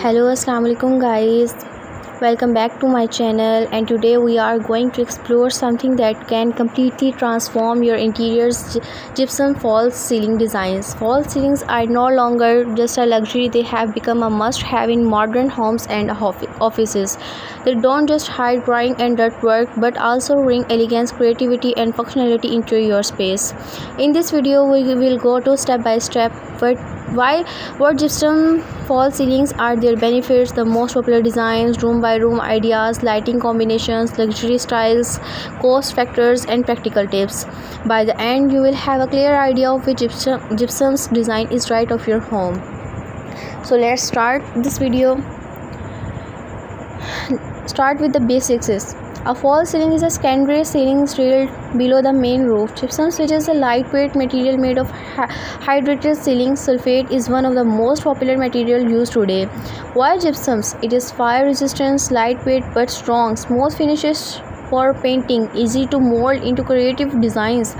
Hello, assalamu alaikum guys. Welcome back to my channel, and today we are going to explore something that can completely transform your interiors: gypsum false ceiling designs. False ceilings are no longer just a luxury, they have become a must have in modern homes and offices. They don't just hide grime and dirt work but also bring elegance, creativity, and functionality into your space. In this video, we will go to step by step why what gypsum false ceilings are, their benefits, the most popular designs, room by room ideas, lighting combinations, luxury styles, cost factors, and practical tips. By the end, you will have a clear idea of which gypsum's design is right of your home. So let's start this video. Start with the basics. A false ceiling is a secondary ceiling drilled below the main roof. Gypsum, which is a lightweight material made of hydrated ceiling sulfate, is one of the most popular material used today. Why gypsums? It is fire resistant, lightweight but strong, smooth finishes for painting, easy to mold into creative designs,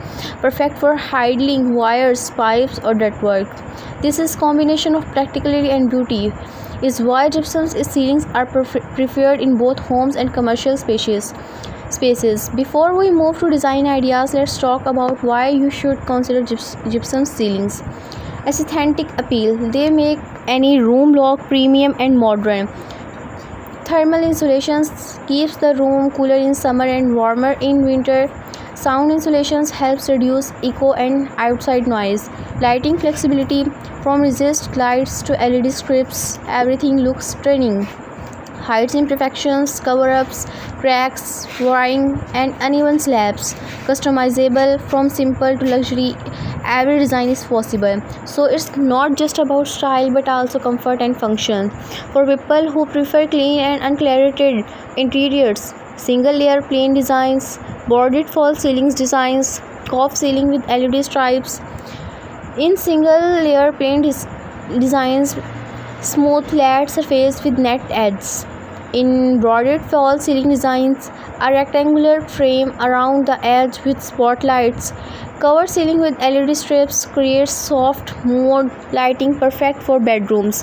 perfect for hiding wires, pipes, or ductwork. This is combination of practicality and beauty is why gypsum ceilings are preferred in both homes and commercial spaces. Before we move to design ideas, let's talk about why you should consider gypsum ceilings. Aesthetic appeal: they make any room look premium and modern. Thermal insulation keeps the room cooler in summer and warmer in winter. Sound insulation helps reduce echo and outside noise. Lighting flexibility: from resist lights to LED strips, everything looks stunning. Hides imperfections, cover-ups, cracks, wiring, and uneven slabs. Customizable: from simple to luxury, every design is possible. So it's not just about style but also comfort and function. For people who prefer clean and uncluttered interiors, single layer plain designs, bordered false ceilings designs, cove ceiling with LED stripes. In single layer plain designs, smooth flat surface with net edges. In bordered false ceiling designs, a rectangular frame around the edge with spotlights. Covered ceiling with LED strips creates soft mode lighting, perfect for bedrooms.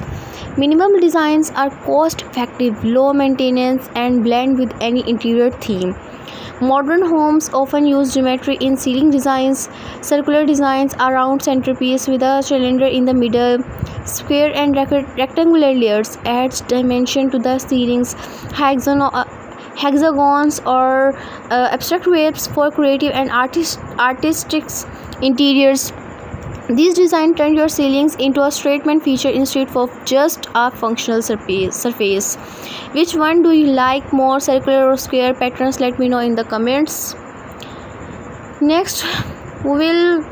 Minimal designs are cost effective, low maintenance, and blend with any interior theme. Modern homes often use geometry in ceiling designs, circular designs around centerpiece with a cylinder in the middle. Square and rectangular layers adds dimension to the ceilings. Hexagons or abstract shapes for creative and artistic interiors. These designs turn your ceilings into a statement feature instead of just a functional surface. Which one do you like more, circular or square patterns? Let me know in the comments. Next, we will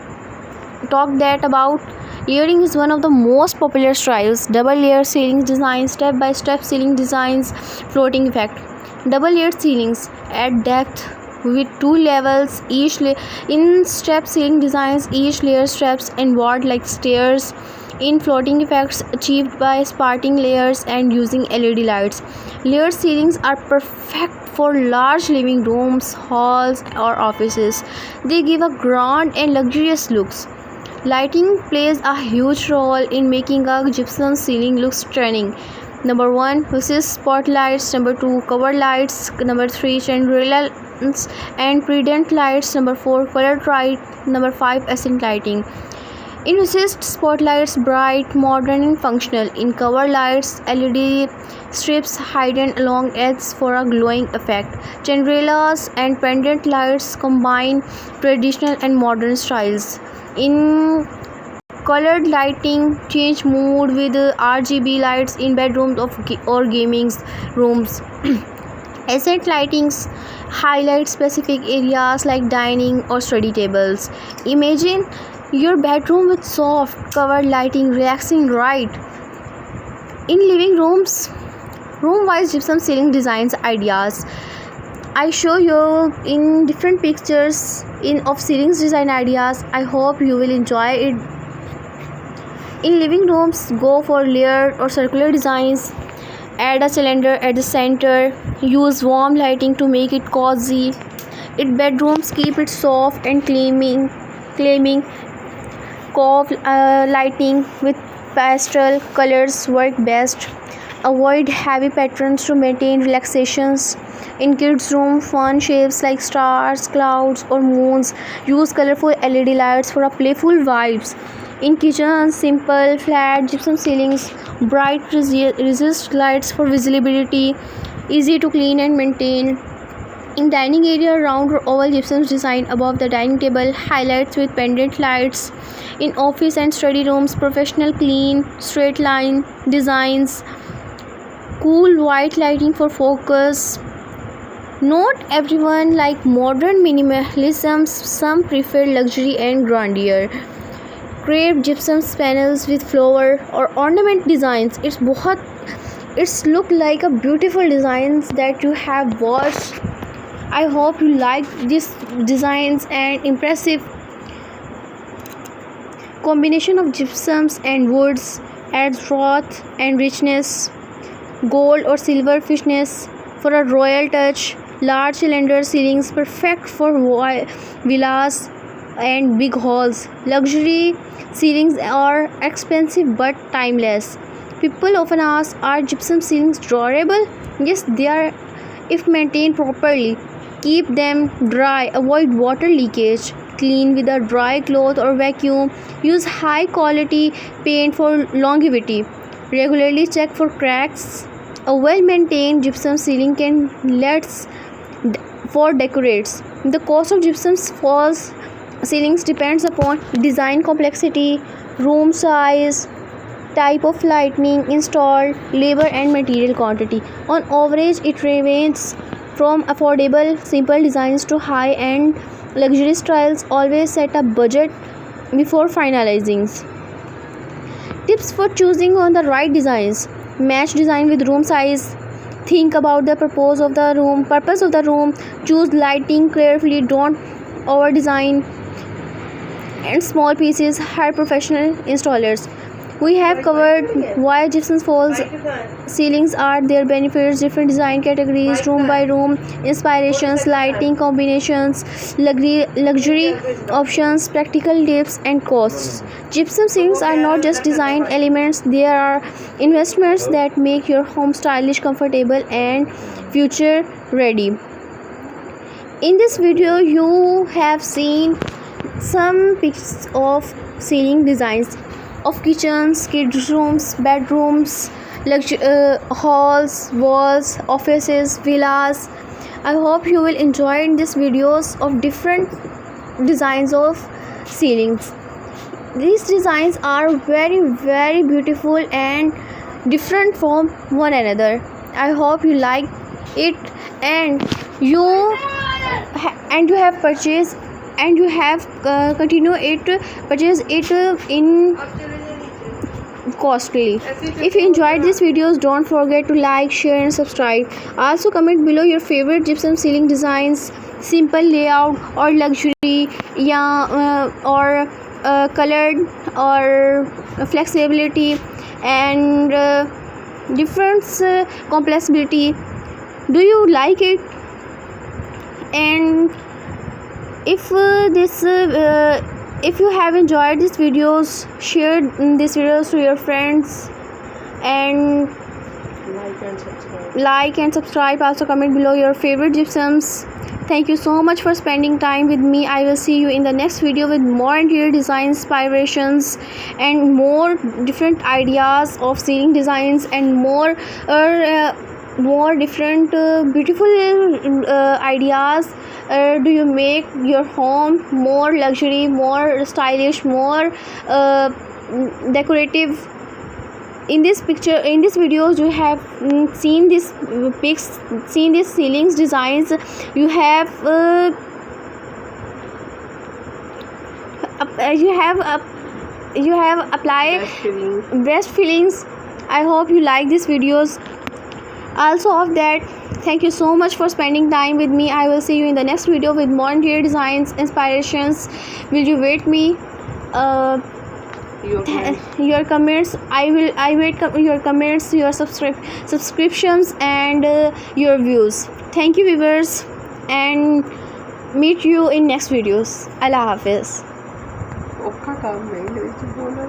talk that about layering is one of the most popular styles. Double layer ceiling designs, step by step ceiling designs, floating effect. Double layered ceilings add depth with two levels each. In step ceiling designs, each layer steps inward like stairs. In floating effects, achieved by sparking layers and using LED lights. Layered ceilings are perfect for large living rooms, halls, or offices. They give a grand and luxurious looks. Lighting plays a huge role in making a gypsum ceiling look stunning. Number 1, resist spotlights. Number 2, cover lights. Number 3, chandelier and pendant lights. Number 4, colored light. Number 5, accent lighting. In resist spotlights, bright, modern, and functional. In cover lights, LED strips hidden along edges for a glowing effect. Chandeliers and pendant lights combine traditional and modern styles. In colored lighting, change mood with RGB lights in bedrooms or gaming rooms. Accent lightings highlight specific areas like dining or study tables. Imagine your bedroom with soft covered lighting, relaxing light. In living rooms, room-wise gypsum ceiling designs ideas. I show you in different pictures of ceilings design ideas. I hope you will enjoy it. In living rooms, go for layered or circular designs. Add a cylinder at the center. Use warm lighting to make it cozy. In bedrooms, keep it soft and claiming. Cove lighting with pastel colors work best. Avoid heavy patterns to maintain relaxations. In kids' room, fun shapes like stars, clouds, or moons. Use colorful LED lights for a playful vibes. In kitchen, simple flat gypsum ceilings, bright resist lights for visibility, easy to clean and maintain. In dining area, round or oval gypsum design above the dining table, highlights with pendant lights. In office and study rooms, professional clean, straight line designs, cool white lighting for focus. Not everyone like modern minimalism, some prefer luxury and grandeur. Crave gypsum panels with flower or ornament designs. It's look like a beautiful designs that you have watched. I hope you like these designs and impressive combination of gypsums and woods adds wrath and richness. Gold or silver fishness for a royal touch. Large cylinder ceilings perfect for villas and big halls. Luxury ceilings are expensive but timeless. People often ask, are gypsum ceilings durable? Yes, they are if maintained properly. Keep them dry, avoid water leakage, clean with a dry cloth or vacuum, use high quality paint for longevity, regularly check for cracks. A well maintained gypsum ceiling can last for decades. The cost of gypsum falls ceilings depends upon design complexity, room size, type of lighting installed, labor and material quantity. On average, it ranges from affordable, simple designs to high-end, luxury styles. Always set a budget before finalizing. Tips for choosing on the right designs. Match design with room size. Think about the purpose of the room. Choose lighting carefully. Don't over design. And small pieces. Hire professional installers. We have covered why gypsum falls ceilings are their benefits, different design categories, room by room, inspirations, lighting combinations, luxury options, practical tips and costs. Gypsum ceilings are not just design elements, they are investments that make your home stylish, comfortable and future ready. In this video you have seen some pictures of ceiling designs of kitchens, kids rooms, bedrooms, halls, walls, offices, villas. I hope you will enjoy these videos of different designs of ceilings. These designs are very beautiful and different from one another. I hope you like it and you have purchased and you have continue it purchase it in costly. If you enjoyed these videos, don't forget to like, share and subscribe. Also comment below your favorite gypsum ceiling designs, simple layout or luxury, or colored or flexibility and different complexity. Do you like it? And if if you have enjoyed these videos, share these videos to your friends and like and subscribe. Also comment below your favorite gypsums. Thank you so much for spending time with me. I will see you in the next video with more interior design inspirations and more different ideas of ceiling designs and more different beautiful ideas. Do you make your home more luxury, more stylish, more decorative? In this videos you have seen these pics, seen these ceilings designs. You have applied breast fillings. I hope you like these videos. Also of that, thank you so much for spending time with me. I will see you in the next video with more interior designs inspirations. Will you wait me your comments? I wait your comments, your subscriptions and your views. Thank you viewers and meet you in next videos. Allah Hafiz. ਔਖਾ ਕੰਮ ਹੈ ਇਹਦੇ ਵਿੱਚ ਬੋਲਣਾ।